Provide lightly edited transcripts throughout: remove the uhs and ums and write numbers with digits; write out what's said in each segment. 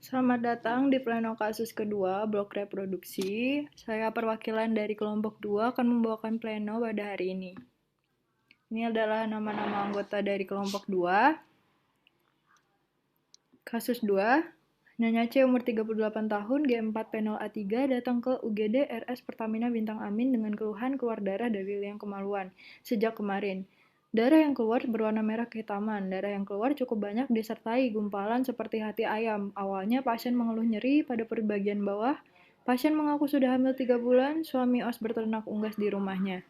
Selamat datang di pleno kasus kedua blok reproduksi. Saya perwakilan dari kelompok 2 akan membawakan pleno pada hari ini. Ini adalah nama-nama anggota dari kelompok 2. Kasus 2, Nyonya C umur 38 tahun, G4 Penol A3 datang ke UGD RS Pertamina Bintang Amin dengan keluhan keluar darah dari liang kemaluan sejak kemarin. Darah yang keluar berwarna merah kehitaman. Darah yang keluar cukup banyak disertai gumpalan seperti hati ayam. Awalnya pasien mengeluh nyeri pada perut bagian bawah. Pasien mengaku sudah hamil 3 bulan, suami OS berternak unggas di rumahnya.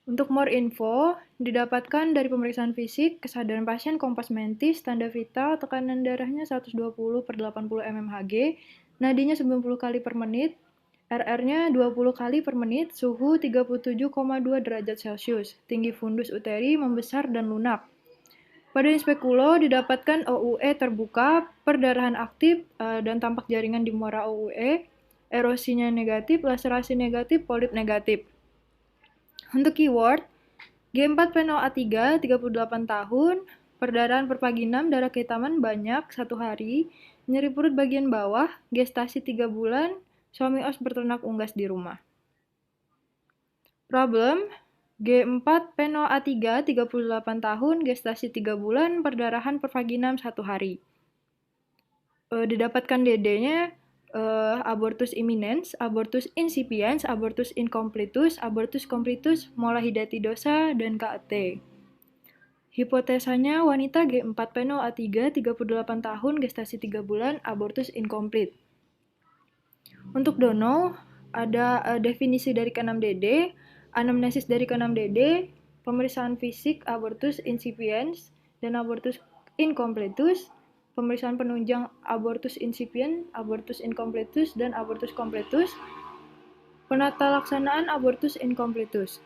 Untuk more info, didapatkan dari pemeriksaan fisik, kesadaran pasien kompas mentis, tanda vital, tekanan darahnya 120/80 mmHg, nadinya 90 kali per menit, RR-nya 20 kali per menit, suhu 37,2 derajat Celcius, tinggi fundus uteri membesar dan lunak. Pada inspekulo didapatkan OUE terbuka, perdarahan aktif, dan tampak jaringan di muara OUE, erosinya negatif, laserasi negatif, polip negatif. Untuk keyword, G4 Penol A3, 38 tahun, perdarahan per pagi 6, darah kehitaman banyak, 1 hari, nyeri perut bagian bawah, gestasi 3 bulan, suami OS berternak unggas di rumah. Problem, G4 Penol A3, 38 tahun, gestasi 3 bulan, perdarahan per pagi 6, 1 hari. Didapatkan DD-nya abortus imminens, abortus incipiens, abortus incompletus, abortus completus, molahidatidosa, dan KT. Hipotesanya wanita G4 Penol A3, 38 tahun, gestasi 3 bulan, abortus incomplete. Untuk dono, ada definisi dari ke-6DD, anamnesis dari ke-6DD, pemeriksaan fisik abortus incipiens dan abortus incompletus, pemeriksaan penunjang abortus incipient, abortus incompletus, dan abortus completus, penata laksanaan abortus incompletus.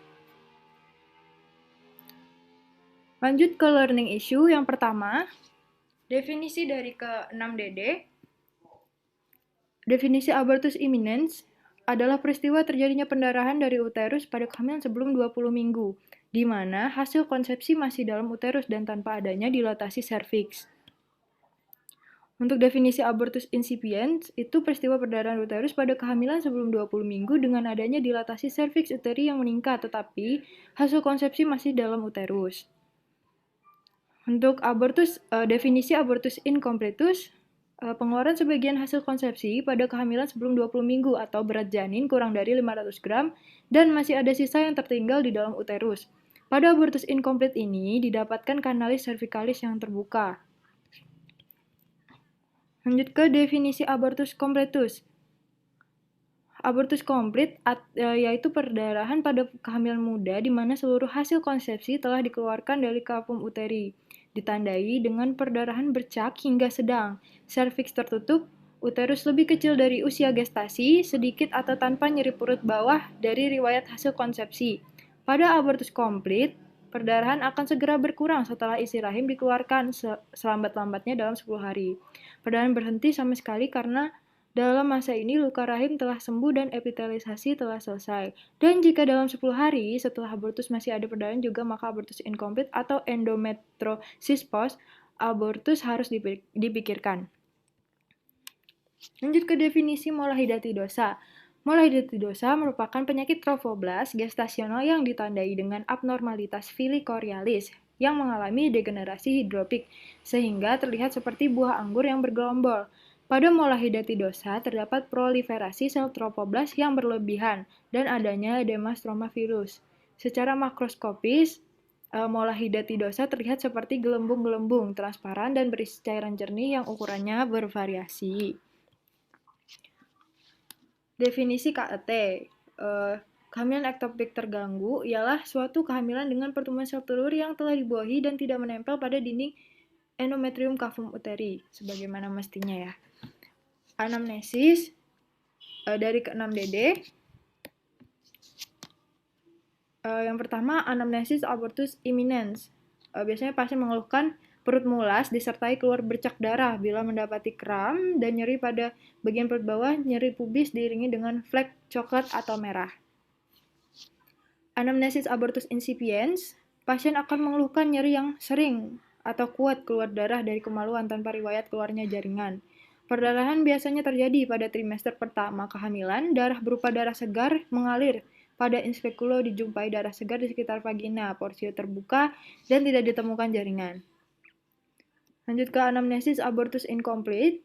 Lanjut ke learning issue yang pertama, definisi dari ke-6DD. Definisi abortus imminens adalah peristiwa terjadinya pendarahan dari uterus pada kehamilan sebelum 20 minggu, di mana hasil konsepsi masih dalam uterus dan tanpa adanya dilatasi serviks. Untuk definisi abortus incipiens, itu peristiwa perdarahan uterus pada kehamilan sebelum 20 minggu dengan adanya dilatasi serviks uteri yang meningkat, tetapi hasil konsepsi masih dalam uterus. Untuk definisi abortus incompletus, pengeluaran sebagian hasil konsepsi pada kehamilan sebelum 20 minggu atau berat janin kurang dari 500 gram dan masih ada sisa yang tertinggal di dalam uterus. Pada abortus incomplete ini didapatkan kanalis cervicalis yang terbuka. Lanjut ke definisi abortus completus. Abortus komplit yaitu perdarahan pada kehamilan muda di mana seluruh hasil konsepsi telah dikeluarkan dari kapum uteri, ditandai dengan perdarahan bercak hingga sedang, serviks tertutup, uterus lebih kecil dari usia gestasi, sedikit atau tanpa nyeri perut bawah dari riwayat hasil konsepsi. Pada abortus komplit, perdarahan akan segera berkurang setelah isi rahim dikeluarkan selambat-lambatnya dalam 10 hari. Perdarahan berhenti sama sekali karena dalam masa ini luka rahim telah sembuh dan epitelisasi telah selesai. Dan jika dalam 10 hari setelah abortus masih ada perdarahan juga, maka abortus incomplete atau endometriosis post abortus harus dipikirkan. Lanjut ke definisi molahidatidosa. Molahidatidosa merupakan penyakit trophoblas gestasional yang ditandai dengan abnormalitas filicorialis yang mengalami degenerasi hidropik sehingga terlihat seperti buah anggur yang bergelombol. Pada molahidatidosa terdapat proliferasi sel trophoblas yang berlebihan dan adanya edema stroma virus. Secara makroskopis, molahidatidosa terlihat seperti gelembung-gelembung transparan dan berisi cairan jernih yang ukurannya bervariasi. Definisi KET. Kehamilan ektopik terganggu ialah suatu kehamilan dengan pertumbuhan sel telur yang telah dibuahi dan tidak menempel pada dinding endometrium cavum uteri, sebagaimana mestinya ya. Anamnesis dari ke-6DD. Yang pertama, anamnesis abortus imminens. Biasanya pasien mengeluhkan perut mulas disertai keluar bercak darah bila mendapati kram dan nyeri pada bagian perut bawah, nyeri pubis diiringi dengan flek coklat atau merah. Anamnesis abortus incipiens, pasien akan mengeluhkan nyeri yang sering atau kuat keluar darah dari kemaluan tanpa riwayat keluarnya jaringan. Perdarahan biasanya terjadi pada trimester pertama kehamilan. Darah berupa darah segar mengalir pada inspekulo, dijumpai darah segar di sekitar vagina, porsio terbuka, dan tidak ditemukan jaringan. Lanjut ke anamnesis abortus incomplete.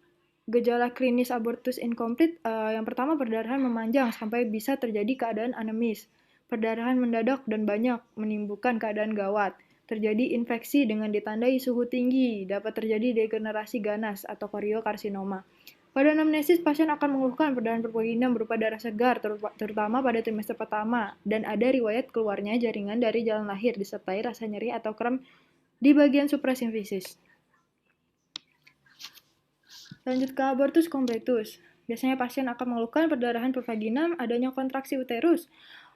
Gejala klinis abortus incomplete yang pertama, perdarahan memanjang sampai bisa terjadi keadaan anemis. Perdarahan mendadak dan banyak menimbulkan keadaan gawat. Terjadi infeksi dengan ditandai suhu tinggi, dapat terjadi degenerasi ganas atau koriokarsinoma. Pada anamnesis, pasien akan mengeluhkan perdarahan pervaginam berupa darah segar, terutama pada trimester pertama, dan ada riwayat keluarnya jaringan dari jalan lahir, disertai rasa nyeri atau kram di bagian suprasimfisis. Lanjut ke abortus completus. Biasanya pasien akan mengeluhkan perdarahan pervaginam, adanya kontraksi uterus,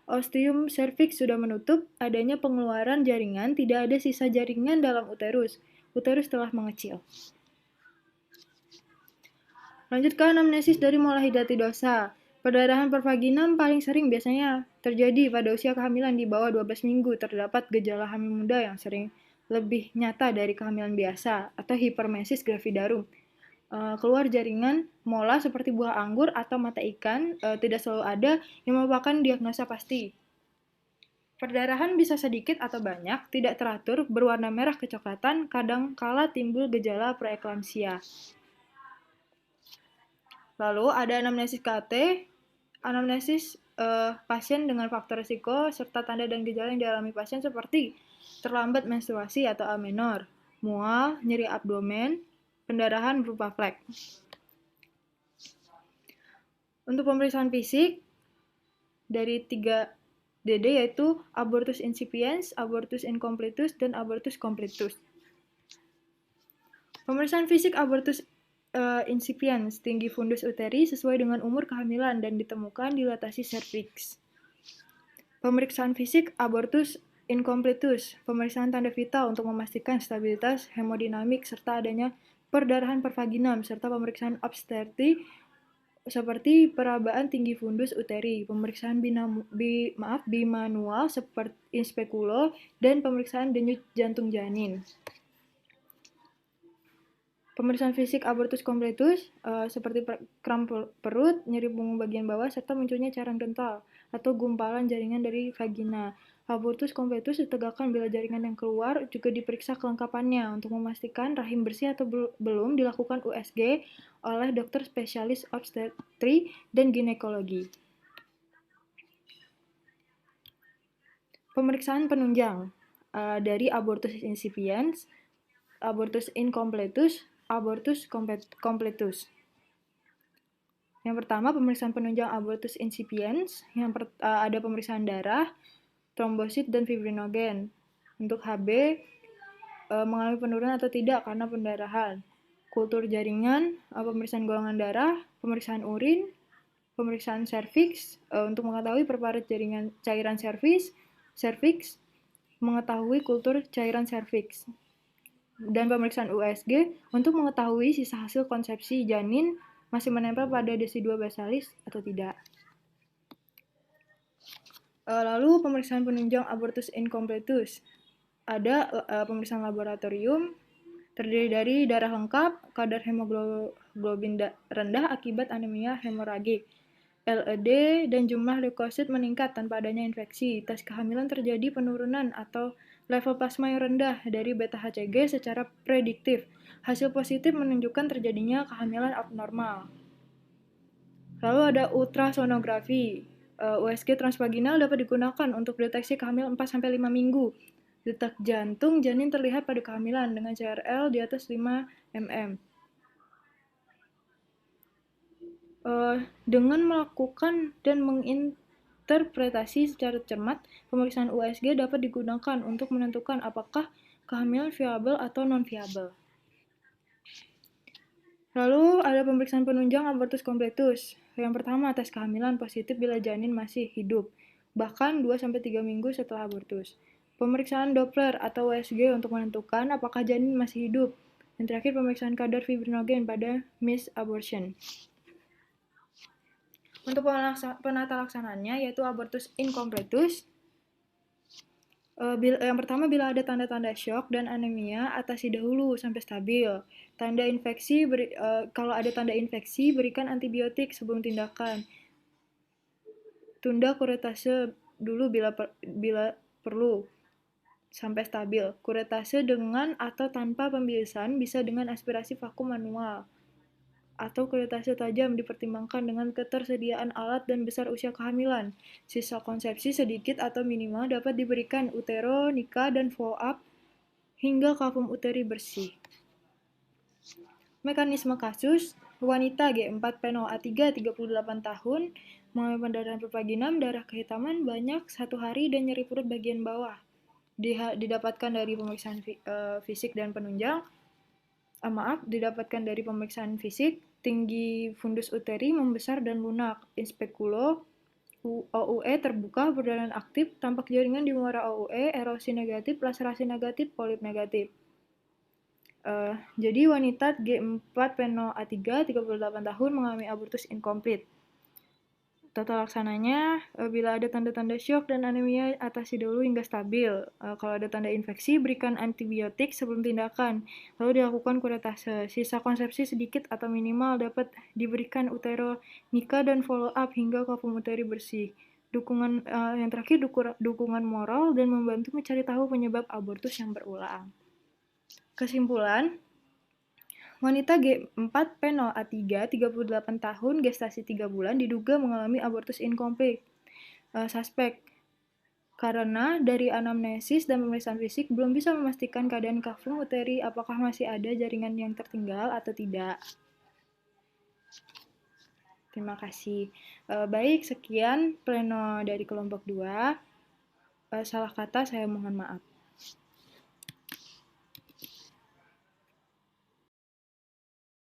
ostium cervix sudah menutup, adanya pengeluaran jaringan, tidak ada sisa jaringan dalam uterus. Uterus telah mengecil. Lanjut ke anamnesis dari molahidatidosa. Perdarahan pervaginam paling sering biasanya terjadi pada usia kehamilan di bawah 12 minggu. Terdapat gejala hamil muda yang sering lebih nyata dari kehamilan biasa atau hipermesis gravidarum. Keluar jaringan mola seperti buah anggur atau mata ikan tidak selalu ada yang merupakan diagnosa pasti. Perdarahan bisa sedikit atau banyak, tidak teratur, berwarna merah kecoklatan, kadang kala timbul gejala preeklamsia. Lalu ada anamnesis KT, anamnesis pasien dengan faktor risiko serta tanda dan gejala yang dialami pasien seperti terlambat menstruasi atau amenor, mual, nyeri abdomen, pendarahan berupa flek. Untuk pemeriksaan fisik dari 3 DD yaitu abortus incipiens, abortus incompletus, dan abortus completus. Pemeriksaan fisik abortus incipiens, tinggi fundus uteri sesuai dengan umur kehamilan dan ditemukan dilatasi serviks. Pemeriksaan fisik abortus incompletus, pemeriksaan tanda vital untuk memastikan stabilitas hemodinamik serta adanya perdarahan pervaginam serta pemeriksaan obstetri seperti perabaan tinggi fundus uteri, pemeriksaan bimanual seperti inspekulo, dan pemeriksaan denyut jantung janin. Pemeriksaan fisik abortus completus seperti kram perut, nyeri punggung bagian bawah, serta munculnya cairan kental atau gumpalan jaringan dari vagina. Abortus completus ditegakkan bila jaringan yang keluar juga diperiksa kelengkapannya untuk memastikan rahim bersih atau belum, dilakukan USG oleh dokter spesialis obstetri dan ginekologi. Pemeriksaan penunjang dari abortus incipiens, abortus incompletus, abortus completus. Yang pertama, pemeriksaan penunjang abortus incipiens, ada pemeriksaan darah, trombosit, dan fibrinogen. Untuk HB, mengalami penurunan atau tidak karena pendarahan. Kultur jaringan, pemeriksaan golongan darah, pemeriksaan urin, pemeriksaan serviks untuk mengetahui perparat jaringan cairan serviks, mengetahui kultur cairan serviks. Dan pemeriksaan USG untuk mengetahui sisa hasil konsepsi janin masih menempel pada desidua basalis atau tidak. Lalu pemeriksaan penunjang abortus incompletus. Ada pemeriksaan laboratorium terdiri dari darah lengkap, kadar hemoglobin rendah akibat anemia hemoragik, LED, dan jumlah leukosit meningkat tanpa adanya infeksi. Tes kehamilan terjadi penurunan atau level plasma yang rendah dari beta-HCG secara prediktif. Hasil positif menunjukkan terjadinya kehamilan abnormal. Lalu ada ultrasonografi. USG transvaginal dapat digunakan untuk deteksi kehamilan 4-5 minggu. Detak jantung janin terlihat pada kehamilan dengan CRL di atas 5 mm. Dengan melakukan dan menginterpretasi secara cermat, pemeriksaan USG dapat digunakan untuk menentukan apakah kehamilan viabel atau non-viabel. Lalu ada pemeriksaan penunjang abortus completus. Yang pertama, tes kehamilan positif bila janin masih hidup, bahkan 2-3 minggu setelah abortus. Pemeriksaan Doppler atau USG untuk menentukan apakah janin masih hidup. Dan terakhir, pemeriksaan kadar fibrinogen pada misabortion. Untuk penata laksanaannya yaitu abortus incompletus. Yang pertama, bila ada tanda-tanda syok dan anemia, atasi dahulu sampai stabil. Kalau ada tanda infeksi, berikan antibiotik sebelum tindakan. Tunda kuretase dulu bila perlu sampai stabil. Kuretase dengan atau tanpa pembiasan bisa dengan aspirasi vakum manual. Atau kuretase tajam dipertimbangkan dengan ketersediaan alat dan besar usia kehamilan. Sisa konsepsi sedikit atau minimal dapat diberikan utero, nikah, dan follow up hingga kafum uteri bersih. Mekanisme kasus, wanita G4 penol A3 38 tahun, mengalami pendarahan pervaginam, darah kehitaman banyak 1 hari dan nyeri perut bagian bawah. Didapatkan dari pemeriksaan fisik dan penunjang. Didapatkan dari pemeriksaan fisik, tinggi fundus uteri membesar dan lunak, inspekulo, OUE terbuka, perdarahan aktif, tampak jaringan di muara OUE, erosi negatif, laserasi negatif, polip negatif. Jadi wanita G4 penol A3 38 tahun mengalami abortus incomplete. Tata laksananya, bila ada tanda-tanda syok dan anemia, atasi dulu hingga stabil. Kalau ada tanda infeksi, berikan antibiotik sebelum tindakan. Lalu dilakukan kuretase. Sisa konsepsi sedikit atau minimal dapat diberikan utero, nikah, dan follow up hingga kafum uteri bersih. Yang terakhir, dukungan moral dan membantu mencari tahu penyebab abortus yang berulang. Kesimpulan, wanita G4 penol A3 38 tahun, gestasi 3 bulan, diduga mengalami abortus incomplete. Suspek karena dari anamnesis dan pemeriksaan fisik belum bisa memastikan keadaan kafum uteri apakah masih ada jaringan yang tertinggal atau tidak. Terima kasih. Baik, sekian pleno dari kelompok 2. Salah kata saya mohon maaf.